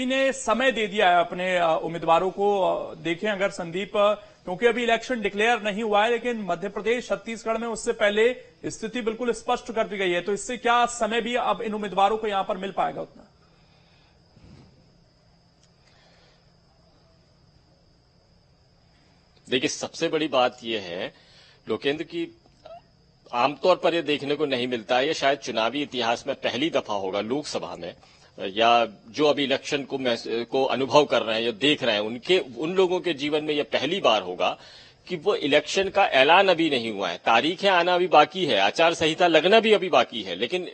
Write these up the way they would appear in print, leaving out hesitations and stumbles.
ने समय दे दिया है अपने उम्मीदवारों को। देखें अगर संदीप, क्योंकि अभी इलेक्शन डिक्लेयर नहीं हुआ है, लेकिन मध्य प्रदेश छत्तीसगढ़ में उससे पहले स्थिति बिल्कुल स्पष्ट कर दी गई है, तो इससे क्या समय भी अब इन उम्मीदवारों को यहां पर मिल पाएगा उतना? देखिए, सबसे बड़ी बात यह है लोकेंद्र की आमतौर पर यह देखने को नहीं मिलता है। यह शायद चुनावी इतिहास में पहली दफा होगा लोकसभा में, या जो अभी इलेक्शन को अनुभव कर रहे हैं या देख रहे हैं उन लोगों के जीवन में यह पहली बार होगा कि वो इलेक्शन का ऐलान अभी नहीं हुआ है। तारीखें आना अभी बाकी है, आचार संहिता लगना भी अभी बाकी है, लेकिन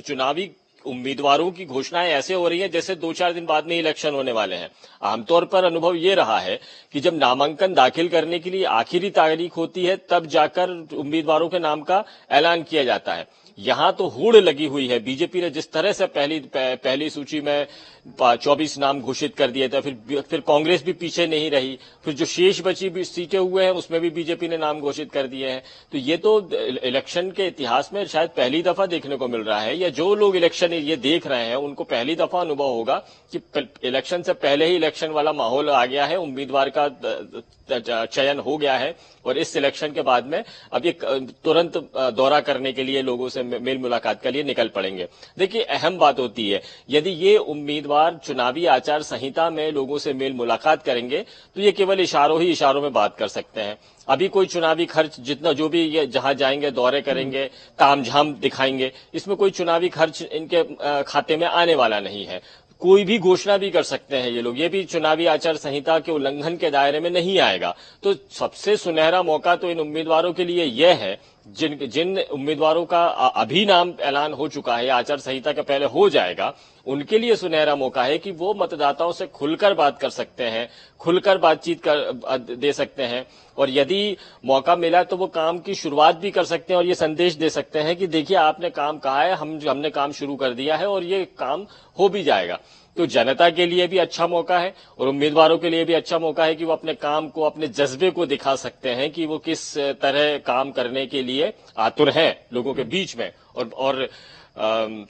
चुनावी उम्मीदवारों की घोषणाएं ऐसे हो रही हैं जैसे 2-4 दिन बाद में इलेक्शन होने वाले हैं। आमतौर पर अनुभव ये रहा है कि जब नामांकन दाखिल करने के लिए आखिरी तारीख होती है तब जाकर उम्मीदवारों के नाम का ऐलान किया जाता है। यहां तो होड़ लगी हुई है। बीजेपी ने जिस तरह से पहली सूची में 24 नाम घोषित कर दिए थे, फिर कांग्रेस भी पीछे नहीं रही, फिर जो शेष बची भी सीटें हुए हैं उसमें भी बीजेपी ने नाम घोषित कर दिए हैं। तो ये तो इलेक्शन के इतिहास में शायद पहली दफा देखने को मिल रहा है, या जो लोग इलेक्शन ये देख रहे हैं उनको पहली दफा अनुभव होगा कि इलेक्शन से पहले ही इलेक्शन वाला माहौल आ गया है, उम्मीदवार का चयन हो गया है, और इस इलेक्शन के बाद में अब ये तुरंत दौरा करने के लिए लोगों से मेल मुलाकात के लिए निकल पड़ेंगे। देखिए, अहम बात होती है, यदि ये उम्मीदवार चुनावी आचार संहिता में लोगों से मेल मुलाकात करेंगे तो ये केवल इशारों में बात कर सकते हैं। अभी कोई चुनावी खर्च जितना जो भी ये जहां जाएंगे दौरे करेंगे, तामझाम दिखाएंगे, इसमें कोई चुनावी खर्च इनके खाते में आने वाला नहीं है। कोई भी घोषणा भी कर सकते हैं ये लोग, ये भी चुनावी आचार संहिता के उल्लंघन के दायरे में नहीं आएगा। तो सबसे सुनहरा मौका तो इन उम्मीदवारों के लिए यह है जिन उम्मीदवारों का अभी नाम ऐलान हो चुका है, आचार संहिता के पहले हो जाएगा, उनके लिए सुनहरा मौका है कि वो मतदाताओं से खुलकर बात कर सकते हैं, खुलकर बातचीत दे सकते हैं, और यदि मौका मिला तो वो काम की शुरुआत भी कर सकते हैं और ये संदेश दे सकते हैं कि देखिए आपने काम कहा है, हमने काम शुरू कर दिया है और ये काम हो भी जाएगा। तो जनता के लिए भी अच्छा मौका है और उम्मीदवारों के लिए भी अच्छा मौका है कि वो अपने काम को, अपने जज्बे को दिखा सकते हैं कि वो किस तरह काम करने के लिए आतुर हैं लोगों के बीच में। और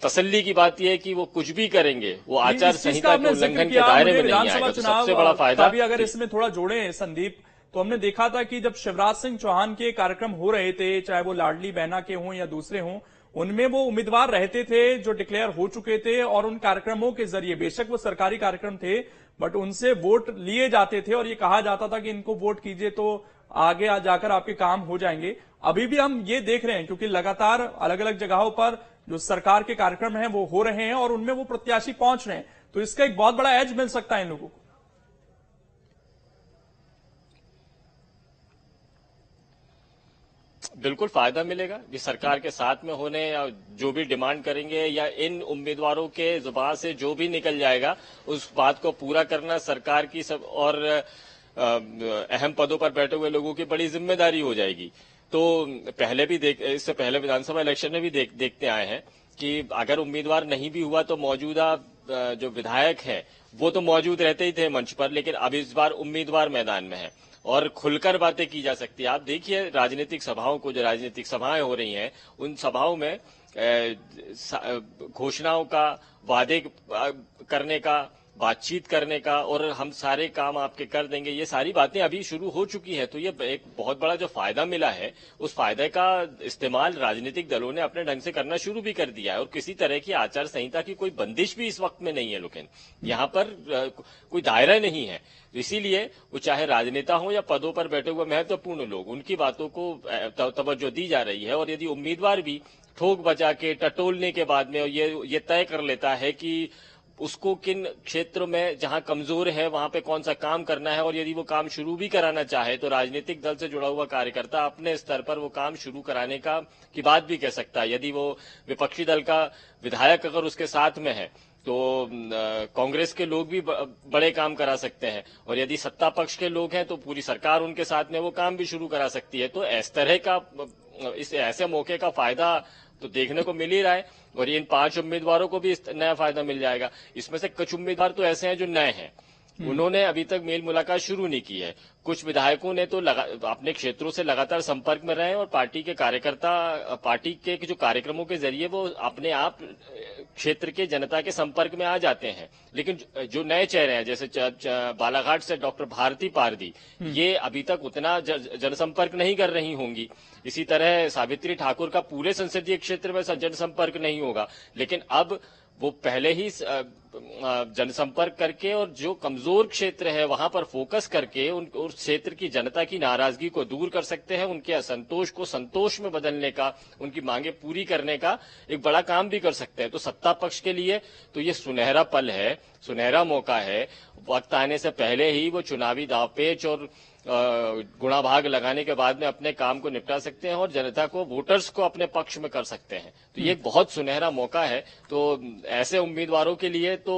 तसल्ली की बात यह है कि वो कुछ भी करेंगे, वो आचार संहिता के उल्लंघन के दायरे में नहीं आएगा। तो सबसे बड़ा फायदा भी अगर इसमें थोड़ा जोड़े संदीप, तो हमने देखा था कि जब शिवराज सिंह चौहान के कार्यक्रम हो रहे थे, चाहे वो लाडली बहना के हों या दूसरे हों, उनमें वो उम्मीदवार रहते थे जो डिक्लेयर हो चुके थे, और उन कार्यक्रमों के जरिए, बेशक वो सरकारी कार्यक्रम थे, बट उनसे वोट लिए जाते थे और ये कहा जाता था कि इनको वोट कीजिए तो आगे जाकर आपके काम हो जाएंगे। अभी भी हम ये देख रहे हैं, क्योंकि लगातार अलग अलग जगहों पर जो सरकार के कार्यक्रम हैं वो हो रहे हैं और उनमें वो प्रत्याशी पहुंच रहे हैं, तो इसका एक बहुत बड़ा एज मिल सकता है इन लोगों को। बिल्कुल फायदा मिलेगा। ये सरकार के साथ में होने या जो भी डिमांड करेंगे या इन उम्मीदवारों के जुबान से जो भी निकल जाएगा उस बात को पूरा करना सरकार की सब और अहम पदों पर बैठे हुए लोगों की बड़ी जिम्मेदारी हो जाएगी। तो इससे पहले विधानसभा इलेक्शन में भी देखते आए हैं कि अगर उम्मीदवार नहीं भी हुआ तो मौजूदा जो विधायक है वो तो मौजूद रहते ही थे मंच पर, लेकिन अब इस बार उम्मीदवार मैदान में है और खुलकर बातें की जा सकती है। आप देखिए राजनीतिक सभाओं को, जो राजनीतिक सभाएं हो रही हैं उन सभाओं में घोषणाओं का, वादे करने का, बातचीत करने का और हम सारे काम आपके कर देंगे, ये सारी बातें अभी शुरू हो चुकी है। तो ये एक बहुत बड़ा जो फायदा मिला है उस फायदे का इस्तेमाल राजनीतिक दलों ने अपने ढंग से करना शुरू भी कर दिया है, और किसी तरह की आचार संहिता की कोई बंदिश भी इस वक्त में नहीं है। लेकिन यहाँ पर कोई दायरा नहीं है, इसीलिए वो चाहे राजनेता हो या पदों पर बैठे हुए महत्वपूर्ण लोग, उनकी बातों को तवज्जो दी जा रही है। और यदि उम्मीदवार भी ठोक बजा के टटोलने के बाद में ये तय कर लेता है कि उसको किन क्षेत्रों में जहां कमजोर है वहां पे कौन सा काम करना है, और यदि वो काम शुरू भी कराना चाहे तो राजनीतिक दल से जुड़ा हुआ कार्यकर्ता अपने स्तर पर वो काम शुरू कराने की बात भी कह सकता है। यदि वो विपक्षी दल का विधायक अगर उसके साथ में है तो कांग्रेस के लोग भी बड़े काम करा सकते हैं, और यदि सत्ता पक्ष के लोग हैं तो पूरी सरकार उनके साथ में वो काम भी शुरू करा सकती है। तो इस तरह का ऐसे मौके का फायदा तो देखने को मिल ही रहा है, और इन 5 उम्मीदवारों को भी इस नया फायदा मिल जाएगा। इसमें से कुछ उम्मीदवार तो ऐसे हैं जो नए हैं, उन्होंने अभी तक मेल मुलाकात शुरू नहीं की है। कुछ विधायकों ने तो अपने क्षेत्रों से लगातार संपर्क में रहे और पार्टी के कार्यकर्ता, पार्टी के जो कार्यक्रमों के जरिए वो अपने आप क्षेत्र के जनता के संपर्क में आ जाते हैं। लेकिन जो नए चेहरे हैं, जैसे बालाघाट से डॉक्टर भारती पारदी, ये अभी तक उतना जनसंपर्क नहीं कर रही होंगी। इसी तरह सावित्री ठाकुर का पूरे संसदीय क्षेत्र में जनसंपर्क नहीं होगा, लेकिन अब वो पहले ही जनसंपर्क करके और जो कमजोर क्षेत्र है वहां पर फोकस करके उस क्षेत्र की जनता की नाराजगी को दूर कर सकते हैं, उनके असंतोष को संतोष में बदलने का, उनकी मांगे पूरी करने का एक बड़ा काम भी कर सकते हैं। तो सत्ता पक्ष के लिए तो ये सुनहरा पल है, सुनहरा मौका है। वक्त आने से पहले ही वो चुनावी दावपेच और गुणाभाग लगाने के बाद में अपने काम को निपटा सकते हैं और जनता को, वोटर्स को अपने पक्ष में कर सकते हैं। तो ये एक बहुत सुनहरा मौका है। तो ऐसे उम्मीदवारों के लिए तो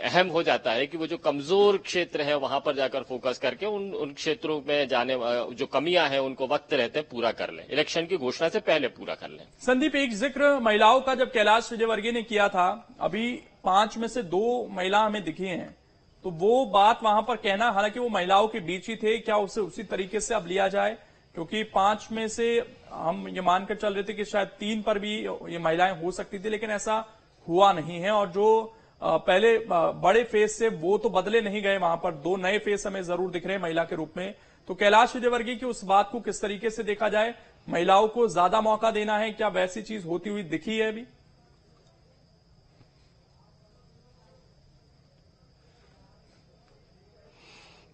अहम हो जाता है कि वो जो कमजोर क्षेत्र है वहां पर जाकर फोकस करके उन क्षेत्रों में जाने जो कमियां हैं उनको वक्त रहते पूरा कर लें, इलेक्शन की घोषणा से पहले पूरा कर लें। संदीप, एक जिक्र महिलाओं का जब कैलाश विजयवर्गीय ने किया था, अभी 5 में से 2 महिला हमें दिखी हैं, तो वो बात वहां पर कहना, हालांकि वो महिलाओं के बीच ही थे, क्या उसे उसी तरीके से अब लिया जाए? क्योंकि 5 में से हम ये मानकर चल रहे थे कि शायद 3 पर भी ये महिलाएं हो सकती थी, लेकिन ऐसा हुआ नहीं है। और जो पहले बड़े फेस से वो तो बदले नहीं गए, वहां पर 2 नए फेस हमें जरूर दिख रहे हैं महिला के रूप में। तो कैलाश विजयवर्गीय की उस बात को किस तरीके से देखा जाए? महिलाओं को ज्यादा मौका देना है, क्या वैसी चीज होती हुई दिखी है अभी?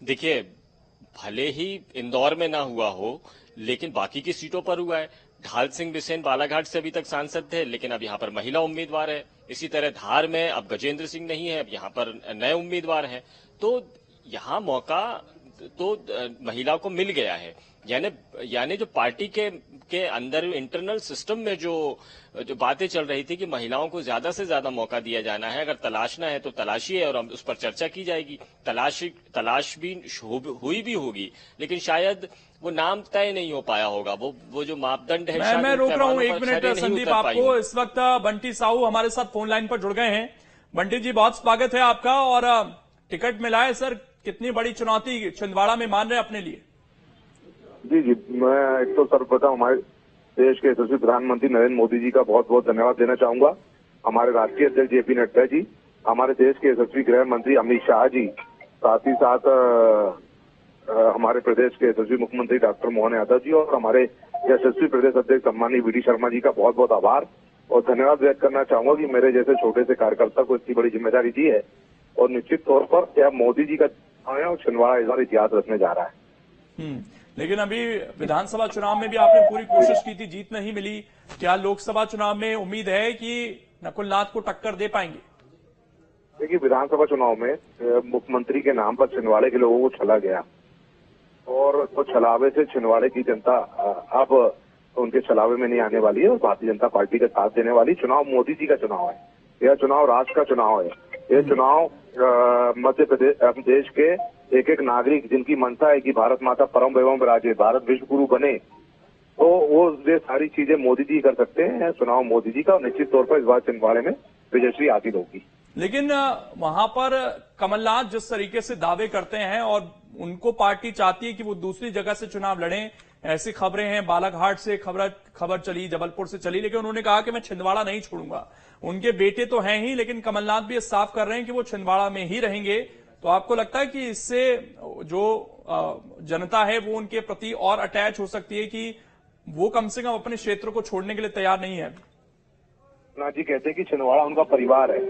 देखिए, भले ही इंदौर में ना हुआ हो, लेकिन बाकी की सीटों पर हुआ है। ढाल सिंह बिसेन बालाघाट से अभी तक सांसद थे, लेकिन अब यहां पर महिला उम्मीदवार है। इसी तरह धार में अब गजेंद्र सिंह नहीं है, अब यहां पर नए उम्मीदवार हैं। तो यहां मौका तो महिला को मिल गया है। यानी जो पार्टी के अंदर इंटरनल सिस्टम में जो बातें चल रही थी कि महिलाओं को ज्यादा से ज्यादा मौका दिया जाना है, अगर तलाशना है तो तलाशी है और उस पर चर्चा की जाएगी। तलाश भी हुई भी होगी, लेकिन शायद वो नाम तय नहीं हो पाया होगा। वो जो मापदंड है, मैं रोक रहा हूं 1 मिनट संदीप आपको। इस वक्त बंटी साहू हमारे साथ फोन लाइन पर जुड़ गए हैं। बंटी जी, बहुत स्वागत है आपका। और टिकट मिला है सर, कितनी बड़ी चुनौती छिंदवाड़ा में मान रहे हैं अपने लिए? जी, मैं एक तो सर्वप्रथम हमारे देश के यशस्वी प्रधानमंत्री नरेंद्र मोदी जी का बहुत बहुत धन्यवाद देना चाहूंगा। हमारे राष्ट्रीय अध्यक्ष जेपी नड्डा जी, हमारे देश के यशस्वी गृह मंत्री अमित शाह जी, साथ ही साथ हमारे प्रदेश के यशस्वी मुख्यमंत्री डॉक्टर मोहन यादव जी और हमारे यशस्वी प्रदेश अध्यक्ष सम्मानीय वीडी शर्मा जी का बहुत बहुत आभार और धन्यवाद व्यक्त करना चाहूंगा कि मेरे जैसे छोटे से कार्यकर्ता को इतनी बड़ी जिम्मेदारी दी है। और निश्चित तौर पर यह मोदी जी का चुनाव है और छिंदवाड़ा इस बार इतिहास रचने जा रहा है। लेकिन अभी विधानसभा चुनाव में भी आपने पूरी कोशिश की थी, जीत नहीं मिली। क्या लोकसभा चुनाव में उम्मीद है कि नकुल नाथ को टक्कर दे पाएंगे? देखिए, विधानसभा चुनाव में मुख्यमंत्री के नाम पर छिंदवाड़े के लोगों को छला गया और वो छलावे से छिंदवाड़े की जनता अब उनके छलावे में नहीं आने वाली है और भारतीय जनता पार्टी का साथ देने वाली। चुनाव मोदी जी का चुनाव है, यह चुनाव राष्ट्र का चुनाव है। यह चुनाव मध्य प्रदेश देश के एक एक नागरिक जिनकी मंशा है कि भारत माता परम एवं विराजे, भारत विश्व गुरु बने, तो वो ये सारी चीजें मोदी जी कर सकते हैं। चुनाव मोदी जी का और निश्चित तौर पर इस बार छिंदवाड़े में विजयश्री हासिल होगी। लेकिन वहां पर कमलनाथ जिस तरीके से दावे करते हैं और उनको पार्टी चाहती है कि वो दूसरी जगह से चुनाव लड़ें, ऐसी खबरें हैं, बालाघाट से खबर चली, जबलपुर से चली, लेकिन उन्होंने कहा कि मैं छिंदवाड़ा नहीं छोड़ूंगा। उनके बेटे तो हैं ही, लेकिन कमलनाथ भी साफ कर रहे हैं कि वो छिंदवाड़ा में ही रहेंगे। तो आपको लगता है कि इससे जो जनता है वो उनके प्रति और अटैच हो सकती है कि वो कम से कम अपने क्षेत्र को छोड़ने के लिए तैयार नहीं है? नाथ जी कहते हैं कि छिंदवाड़ा उनका परिवार है,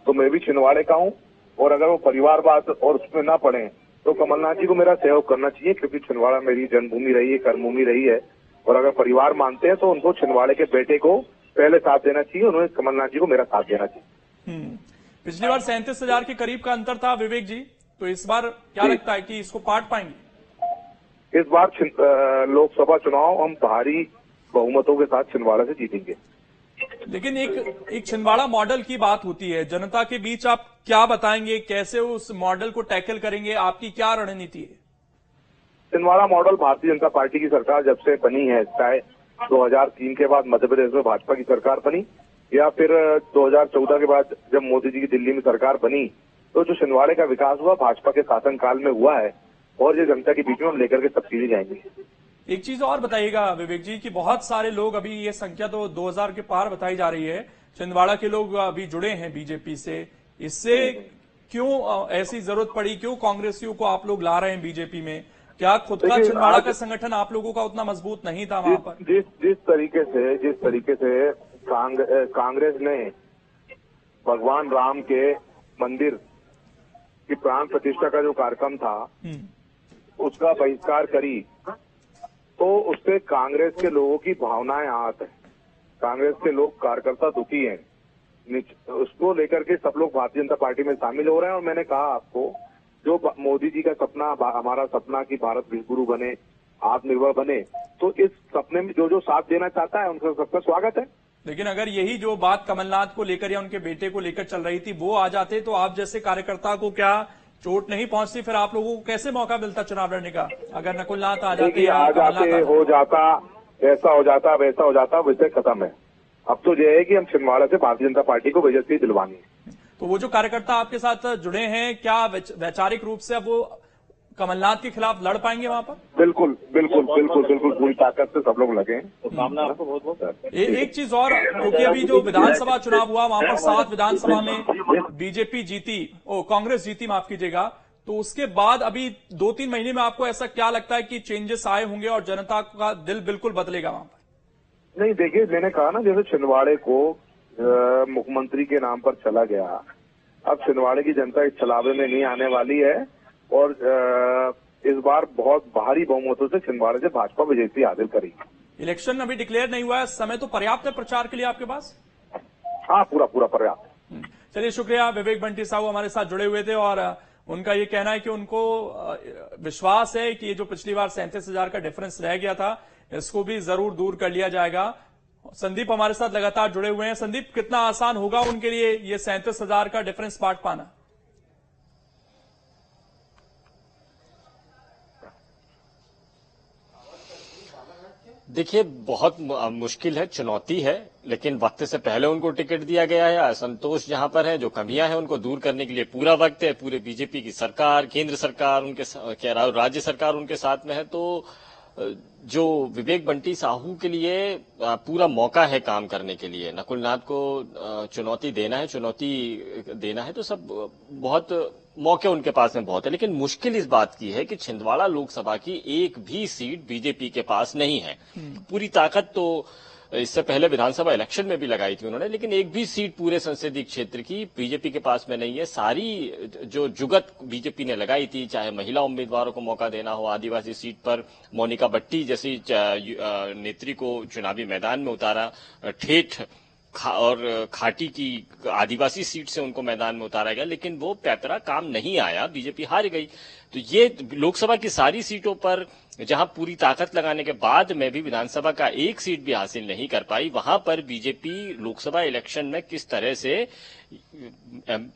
तो मैं भी छिंदवाड़े का हूँ और अगर वो परिवार बात और उसमें ना पड़े तो कमलनाथ जी को मेरा सहयोग करना चाहिए, क्योंकि छिंदवाड़ा मेरी जन्मभूमि रही है, कर्मभूमि रही है। और अगर परिवार मानते हैं तो उनको छिंदवाड़े के बेटे को पहले साथ देना चाहिए, उन्होंने कमलनाथ जी को मेरा साथ देना चाहिए। पिछली बार 37,000 के करीब का अंतर था विवेक जी, तो इस बार क्या लगता है कि इसको पाट पाएंगे? इस बार लोकसभा चुनाव हम भारी बहुमतों के साथ छिंदवाड़ा से जीतेंगे। लेकिन एक छिंदवाड़ा मॉडल की बात होती है, जनता के बीच आप क्या बताएंगे, कैसे उस मॉडल को टैकल करेंगे, आपकी क्या रणनीति है? छिंदवाड़ा मॉडल भारतीय जनता पार्टी की सरकार जब से बनी है, चाहे 2003 के बाद मध्य प्रदेश में भाजपा की सरकार बनी या फिर 2014 के बाद जब मोदी जी की दिल्ली में सरकार बनी, तो जो छिंदवाड़े का विकास हुआ भाजपा के शासनकाल में हुआ है और ये जनता के बीच में हम लेकर के तब्दीली जाएंगे। एक चीज और बताइएगा विवेक जी कि बहुत सारे लोग, अभी ये संख्या तो 2000 के पार बताई जा रही है, छिंदवाड़ा के लोग अभी जुड़े हैं बीजेपी से, इससे क्यों ऐसी जरूरत पड़ी, क्यों कांग्रेसियों को आप लोग ला रहे हैं बीजेपी में? क्या खुद का छिंदवाड़ा का संगठन आप लोगों का उतना मजबूत नहीं था वहां पर? जिस तरीके से कांग्रेस ने भगवान राम के मंदिर की प्राण प्रतिष्ठा का जो कार्यक्रम था उसका बहिष्कार करी, तो उससे कांग्रेस के लोगों की भावनाएं आहत है। कांग्रेस के लोग कार्यकर्ता दुखी हैं। उसको लेकर के सब लोग भारतीय जनता पार्टी में शामिल हो रहे हैं। और मैंने कहा आपको, जो मोदी जी का सपना, हमारा सपना कि भारत विश्वगुरु बने, आत्मनिर्भर बने, तो इस सपने में जो साथ देना चाहता है उनका सबका स्वागत है। लेकिन अगर यही जो बात कमलनाथ को लेकर या उनके बेटे को लेकर चल रही थी वो आ जाते तो आप जैसे कार्यकर्ता को क्या चोट नहीं पहुंचती? फिर आप लोगों को कैसे मौका मिलता चुनाव लड़ने का? अगर नकुलनाथ आ जाते या हो जाता, ऐसा हो जाता, वैसा हो जाता, वैसे खत्म है। अब तो यह है कि हम छिंदवाड़ा से भारतीय जनता पार्टी को बेइज्जती दिलवानी है। तो वो जो कार्यकर्ता आपके साथ जुड़े हैं, क्या वैचारिक रूप से अब वो कमलनाथ के खिलाफ लड़ पाएंगे वहां पर? बिल्कुल पूरी ताकत से सब लोग लगे। तो कामना आपको बहुत बहुत। एक चीज और, क्योंकि अभी जो विधानसभा चुनाव हुआ वहां पर 7 विधानसभा में बीजेपी जीती, कांग्रेस जीती, माफ कीजिएगा, तो उसके बाद अभी 2-3 महीने में आपको ऐसा क्या लगता है कि चेंजेस आए होंगे और जनता का दिल बिल्कुल बदलेगा वहां पर? नहीं, देखिए, मैंने कहा ना, जैसे छिंदवाड़े को मुख्यमंत्री के नाम पर चला गया, अब छिंदवाड़े की जनता इस चलावे में नहीं आने वाली है और इस बार बहुत भारी बहुमतों से छिंदवाड़े से भाजपा विजयी हासिल करेगी। इलेक्शन अभी डिक्लेयर नहीं हुआ है, समय तो पर्याप्त है प्रचार के लिए आपके पास? हाँ, पूरा पर्याप्त। चलिए, शुक्रिया। विवेक बंटी साहू हमारे साथ जुड़े हुए थे और उनका ये कहना है कि उनको विश्वास है कि ये जो पिछली बार 37,000 का डिफरेंस रह गया था इसको भी जरूर दूर कर लिया जाएगा। संदीप हमारे साथ लगातार जुड़े हुए हैं। संदीप, कितना आसान होगा उनके लिए ये 37,000 का डिफरेंस पाट पाना? देखिए, बहुत मुश्किल है, चुनौती है, लेकिन वक्त से पहले उनको टिकट दिया गया है। असंतोष जहां पर है, जो कमियां हैं, उनको दूर करने के लिए पूरा वक्त है। पूरे बीजेपी की सरकार, केंद्र सरकार उनके राज्य सरकार उनके साथ में है, तो जो विवेक बंटी साहू के लिए पूरा मौका है काम करने के लिए। नकुलनाथ को चुनौती देना है तो सब बहुत मौके उनके पास में बहुत है, लेकिन मुश्किल इस बात की है कि छिंदवाड़ा लोकसभा की एक भी सीट बीजेपी के पास नहीं है। पूरी ताकत तो इससे पहले विधानसभा इलेक्शन में भी लगाई थी उन्होंने, लेकिन एक भी सीट पूरे संसदीय क्षेत्र की बीजेपी के पास में नहीं है। सारी जो जुगत बीजेपी ने लगाई थी, चाहे महिला उम्मीदवारों को मौका देना हो, आदिवासी सीट पर मोनिका भट्टी जैसी नेत्री को चुनावी मैदान में उतारा, ठेठ और खाटी की आदिवासी सीट से उनको मैदान में उतारा गया, लेकिन वो पैतरा काम नहीं आया, बीजेपी हार गई। तो ये लोकसभा की सारी सीटों पर जहां पूरी ताकत लगाने के बाद में भी विधानसभा का एक सीट भी हासिल नहीं कर पाई, वहां पर बीजेपी लोकसभा इलेक्शन में किस तरह से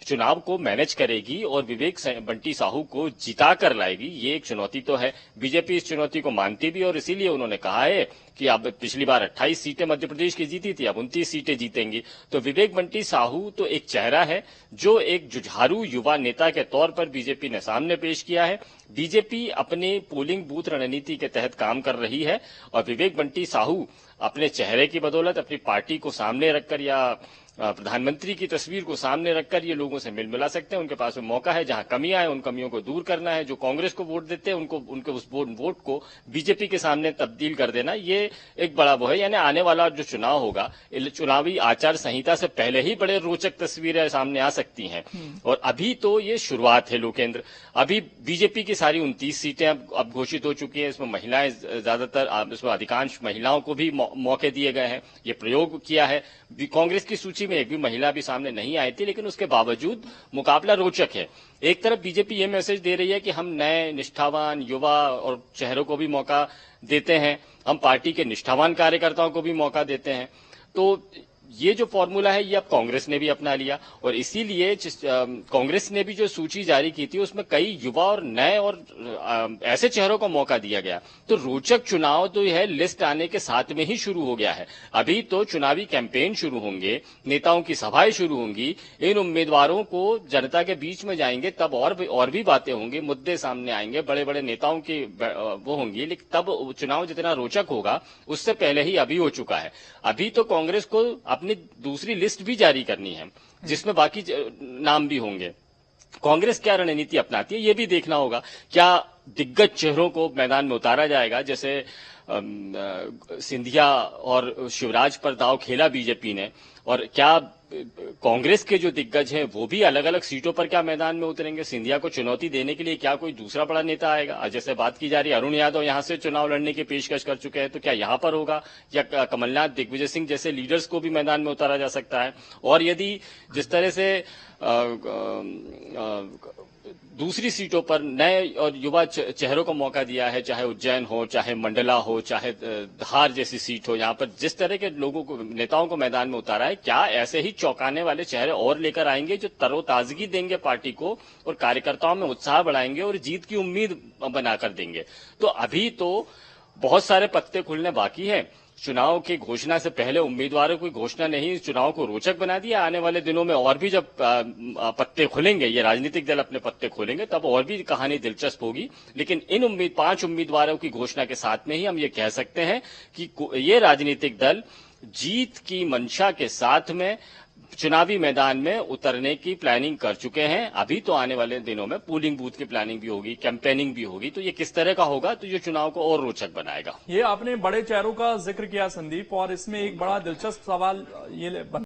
चुनाव को मैनेज करेगी और विवेक बंटी साहू को जिता कर लाएगी, ये एक चुनौती तो है। बीजेपी इस चुनौती को मानती भी और इसीलिए उन्होंने कहा है कि अब पिछली बार 28 सीटें मध्य प्रदेश की जीती थी, अब 29 सीटें जीतेंगी। तो विवेक बंटी साहू तो एक चेहरा है जो एक जुझारू युवा नेता के तौर पर बीजेपी ने सामने पेश किया है। बीजेपी अपने पोलिंग बूथ रणनीति के तहत काम कर रही है और विवेक बंटी साहू अपने चेहरे की बदौलत, अपनी पार्टी को सामने रखकर या प्रधानमंत्री की तस्वीर को सामने रखकर ये लोगों से मिल मिला सकते हैं। उनके पास में मौका है, जहां कमियां हैं उन कमियों को दूर करना है। जो कांग्रेस को वोट देते हैं उनके उस वोट को बीजेपी के सामने तब्दील कर देना, ये एक बड़ा वो है। यानी आने वाला जो चुनाव होगा, चुनावी आचार संहिता से पहले ही बड़े रोचक तस्वीरें सामने आ सकती हैं। और अभी तो ये शुरुआत है लोकेंद्र। अभी बीजेपी की सारी 29 सीटें अब घोषित हो चुकी हैं। इसमें महिलाएं ज्यादातर, इसमें अधिकांश महिलाओं को भी मौके दिए गए हैं। ये प्रयोग किया है। कांग्रेस की सूची में एक भी महिला भी सामने नहीं आई थी, लेकिन उसके बावजूद मुकाबला रोचक है। एक तरफ बीजेपी ये मैसेज दे रही है कि हम नए निष्ठावान युवा और चेहरों को भी मौका देते हैं, हम पार्टी के निष्ठावान कार्यकर्ताओं को भी मौका देते हैं। तो ये जो फॉर्मूला है ये अब कांग्रेस ने भी अपना लिया और इसीलिए कांग्रेस ने भी जो सूची जारी की थी उसमें कई युवा और नए और ऐसे चेहरों को मौका दिया गया। तो रोचक चुनाव तो यह लिस्ट आने के साथ में ही शुरू हो गया है। अभी तो चुनावी कैंपेन शुरू होंगे, नेताओं की सभाएं शुरू होंगी, इन उम्मीदवारों को जनता के बीच में जाएंगे, तब और भी बातें होंगी, मुद्दे सामने आएंगे, बड़े बड़े नेताओं की वो होंगी, लेकिन तब चुनाव जितना रोचक होगा उससे पहले ही अभी हो चुका है। अभी तो कांग्रेस को अपनी दूसरी लिस्ट भी जारी करनी है जिसमें बाकी नाम भी होंगे। कांग्रेस क्या रणनीति अपनाती है ये भी देखना होगा। क्या दिग्गज चेहरों को मैदान में उतारा जाएगा, जैसे सिंधिया और शिवराज पर दांव खेला बीजेपी ने, और क्या कांग्रेस के जो दिग्गज हैं वो भी अलग अलग सीटों पर क्या मैदान में उतरेंगे? सिंधिया को चुनौती देने के लिए क्या कोई दूसरा बड़ा नेता आएगा? जैसे बात की जा रही है अरुण यादव यहां से चुनाव लड़ने की पेशकश कर चुके हैं, तो क्या यहां पर होगा, या कमलनाथ, दिग्विजय सिंह जैसे लीडर्स को भी मैदान में उतारा जा सकता है? और यदि जिस तरह से दूसरी सीटों पर नए और युवा चेहरों को मौका दिया है, चाहे उज्जैन हो, चाहे मंडला हो, चाहे धार जैसी सीट हो, यहां पर जिस तरह के लोगों को, नेताओं को मैदान में उतारा है, क्या ऐसे ही चौंकाने वाले चेहरे और लेकर आएंगे जो तरोताजगी देंगे पार्टी को और कार्यकर्ताओं में उत्साह बढ़ाएंगे और जीत की उम्मीद बनाकर देंगे? तो अभी तो बहुत सारे पत्ते खुलने बाकी है। चुनाव की घोषणा से पहले उम्मीदवारों की घोषणा नहीं चुनाव को रोचक बना दिया। आने वाले दिनों में और भी जब पत्ते खुलेंगे, ये राजनीतिक दल अपने पत्ते खोलेंगे, तब और भी कहानी दिलचस्प होगी। लेकिन इन 5 उम्मीदवारों की घोषणा के साथ में ही हम ये कह सकते हैं कि ये राजनीतिक दल जीत की मंशा के साथ में चुनावी मैदान में उतरने की प्लानिंग कर चुके हैं। अभी तो आने वाले दिनों में पोलिंग बूथ की प्लानिंग भी होगी, कैंपेनिंग भी होगी। तो ये किस तरह का होगा, तो ये चुनाव को और रोचक बनाएगा। ये आपने बड़े चेहरों का जिक्र किया संदीप, और इसमें एक बड़ा दिलचस्प सवाल ये